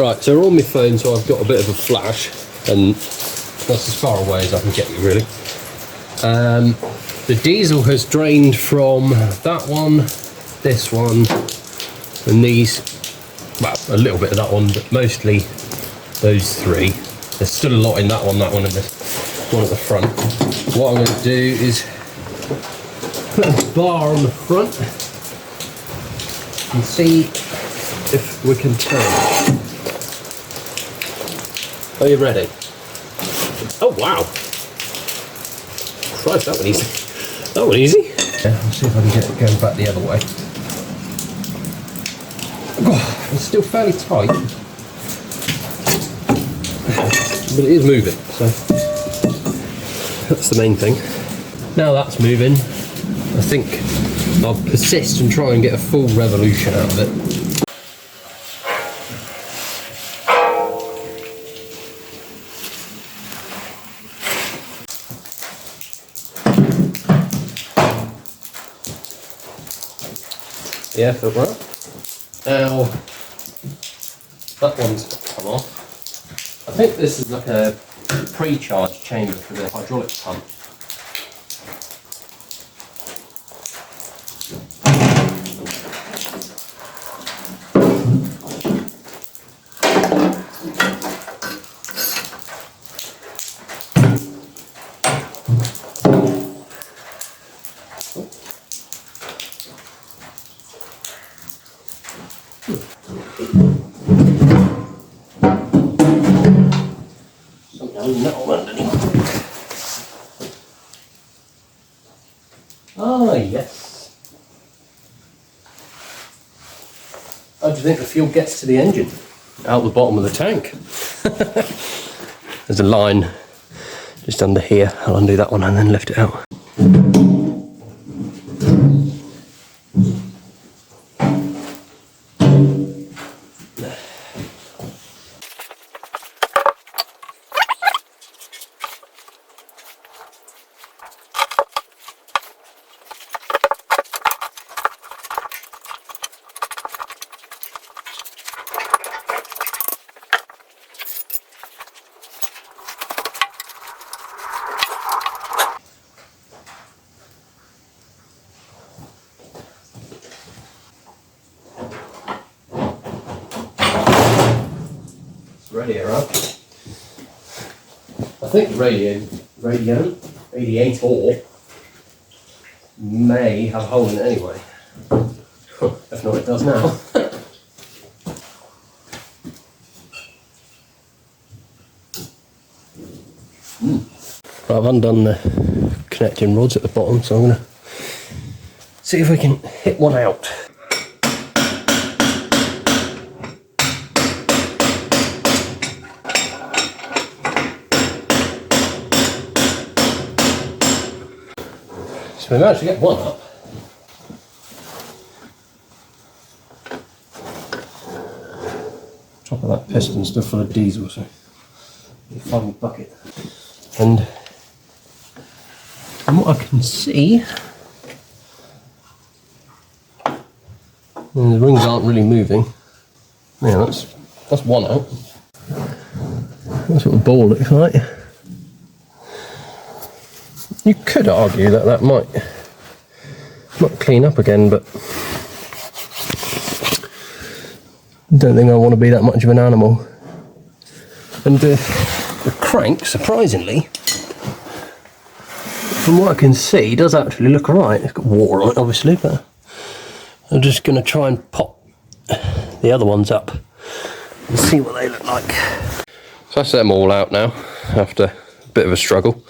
Right, so we're on my phone, so I've got a bit of a flash, and that's as far away as I can get you, really. The diesel has drained from that one, this one, and these, well, a little bit of that one, but mostly those three. There's still a lot in that one, and this one at the front. What I'm going to do is put a bar on the front and see if we can turn. Are you ready? Oh wow! Christ, that one easy. That one easy. Yeah, I'll see if I can get it going back the other way. Oh, it's still fairly tight, but it is moving, so that's the main thing. Now that's moving, I think I'll persist and try and get a full revolution out of it. Yeah, felt right. Now, that one's come off. I think this is like a pre-charge chamber for the hydraulic pump. Ah, yes. How do you think the fuel gets to the engine? Out the bottom of the tank. There's a line just under here. I'll undo that one and then lift it out. Radiator up. I think the radiator may have a hole in it anyway. If not, it does now. Right, I've undone the connecting rods at the bottom, so I'm going to see if we can hit one out. So we managed to get one up. Top of that piston's still full of diesel, so you find the bucket. And from what I can see, the rings aren't really moving. Yeah, that's one out. That's what the ball looks like. You could argue that might clean up again, but I don't think I want to be that much of an animal. And the crank, surprisingly, from what I can see, does actually look alright. It's got water on it, obviously, but I'm just going to try and pop the other ones up and see what they look like. So that's them all out now, after bit of a struggle.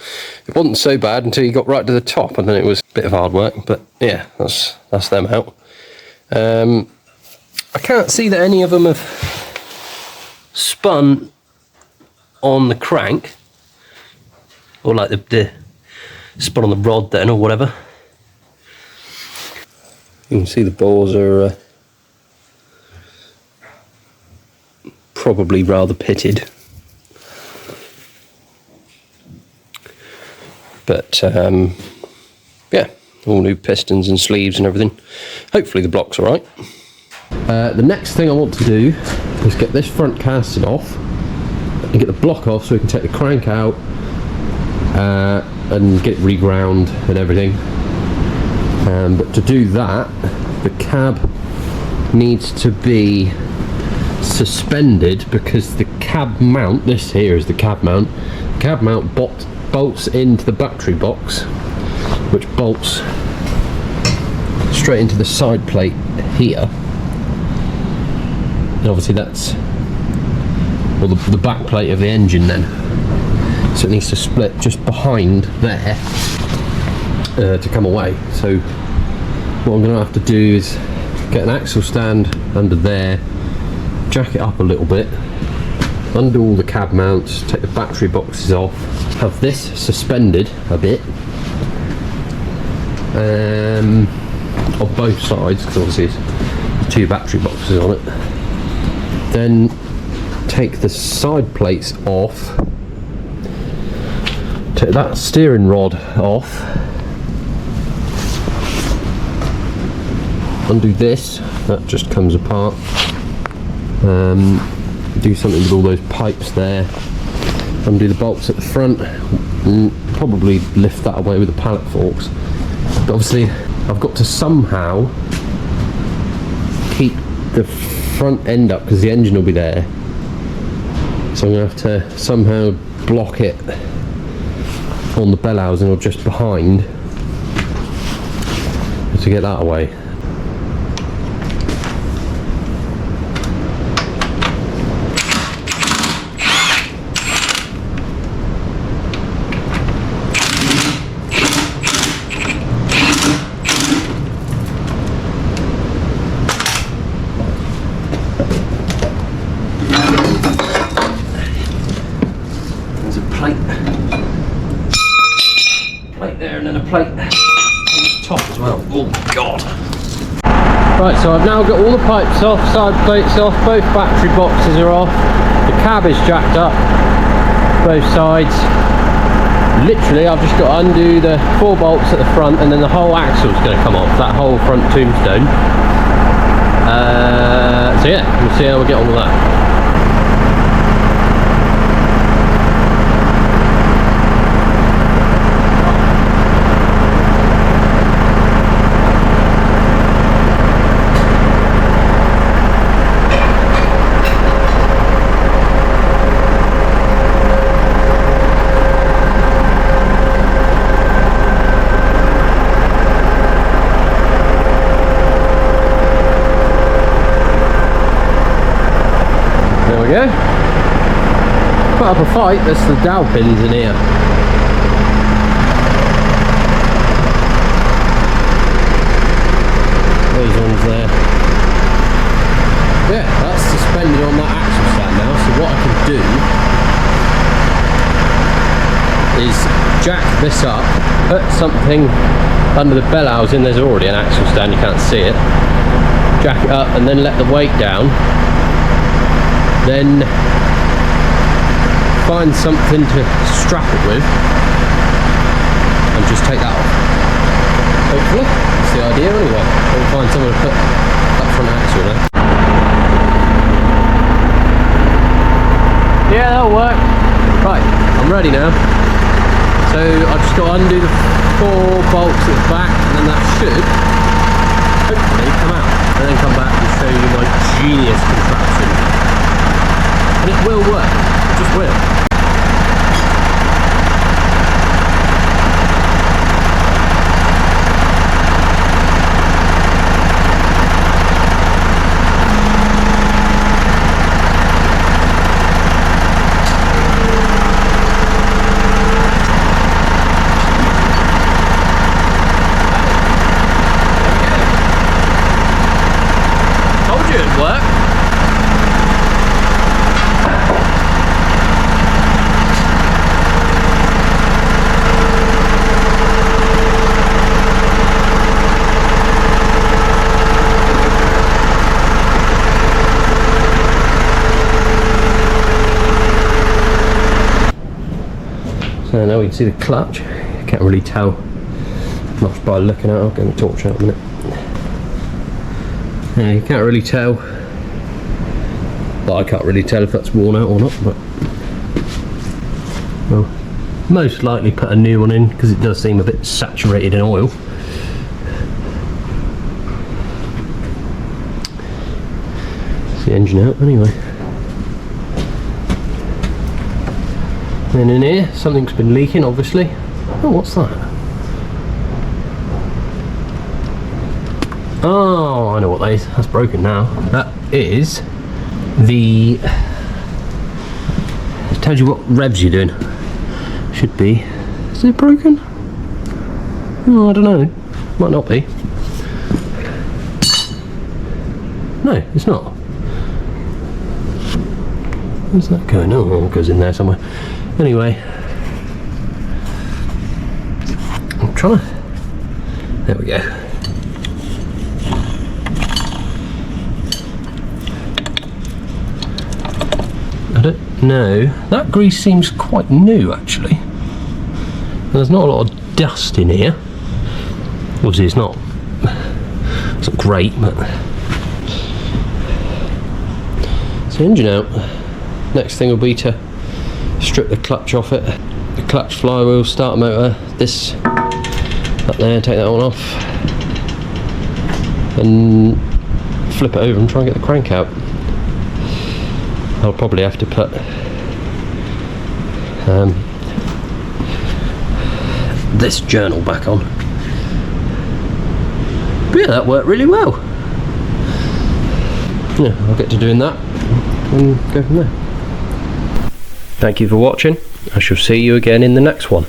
It wasn't so bad until you got right to the top, and then it was a bit of hard work, but yeah, that's them out. I can't see that any of them have spun on the crank, or like the spun on the rod then, or whatever. You can see the bores are probably rather pitted. But yeah, all new pistons and sleeves and everything. Hopefully the block's all right. The next thing I want to do is get this front casting off and get the block off so we can take the crank out and get it reground and everything. But to do that, the cab needs to be suspended, because the cab mount, this here is the cab mount, bolts into the battery box, which bolts straight into the side plate here. And obviously that's, well, the back plate of the engine then, so it needs to split just behind there to come away. So what I'm going to have to do is get an axle stand under there, jack it up a little bit, undo all the cab mounts, take the battery boxes off, have this suspended a bit on both sides, because obviously there's 2 battery boxes on it. Then take the side plates off, take that steering rod off, undo this, that just comes apart, do something with all those pipes there, undo the bolts at the front, and probably lift that away with the pallet forks. But obviously I've got to somehow keep the front end up, because the engine will be there, so I'm going to have to somehow block it on the bell housing or just behind to get that away. Plate on the top as well. Oh god. Right, so I've now got all the pipes off, side plates off, both battery boxes are off, the cab is jacked up, both sides. Literally I've just got to undo the 4 bolts at the front, and then the whole axle's going to come off, that whole front tombstone. So yeah, we'll see how we get on with that. Go. Put up a fight, there's the dowel pins in here. Those ones there. Yeah, that's suspended on that axle stand now, so what I can do is jack this up, put something under the bell housing, there's already an axle stand, you can't see it. Jack it up and then let the weight down. Then find something to strap it with and just take that off. Hopefully, that's the idea anyway. We'll find somewhere to put that front axle there. Yeah, that'll work. Right, I'm ready now. So I've just got to undo the 4 bolts at the back, and then that should hopefully come out, and then come back and show you my genius contraption. And it will work, it just will. Told you it'd work. So now we can see the clutch. You can't really tell much by looking at it. I'll get the torch out in a minute. Yeah, you can't really tell but I can't really tell if that's worn out or not. But well, most likely put a new one in because it does seem a bit saturated in oil. It's the engine out anyway. Then in here, something's been leaking, obviously. Oh, what's that? Oh, I know what that is. That's broken now. That is the... It tells you what revs you're doing. Should be. Is it broken? Oh, I don't know. Might not be. No, it's not. Where's that going? Oh, it goes in there somewhere. Anyway, I'm trying to... There we go. I don't know. That grease seems quite new, actually. There's not a lot of dust in here. Obviously, it's not great, but it's the engine out. Next thing will be to strip the clutch off it, the clutch, flywheel, starter motor, this up there, take that one off and flip it over and try and get the crank out. I'll probably have to put this journal back on. But yeah, that worked really well. Yeah, I'll get to doing that and go from there. Thank you for watching. I shall see you again in the next one.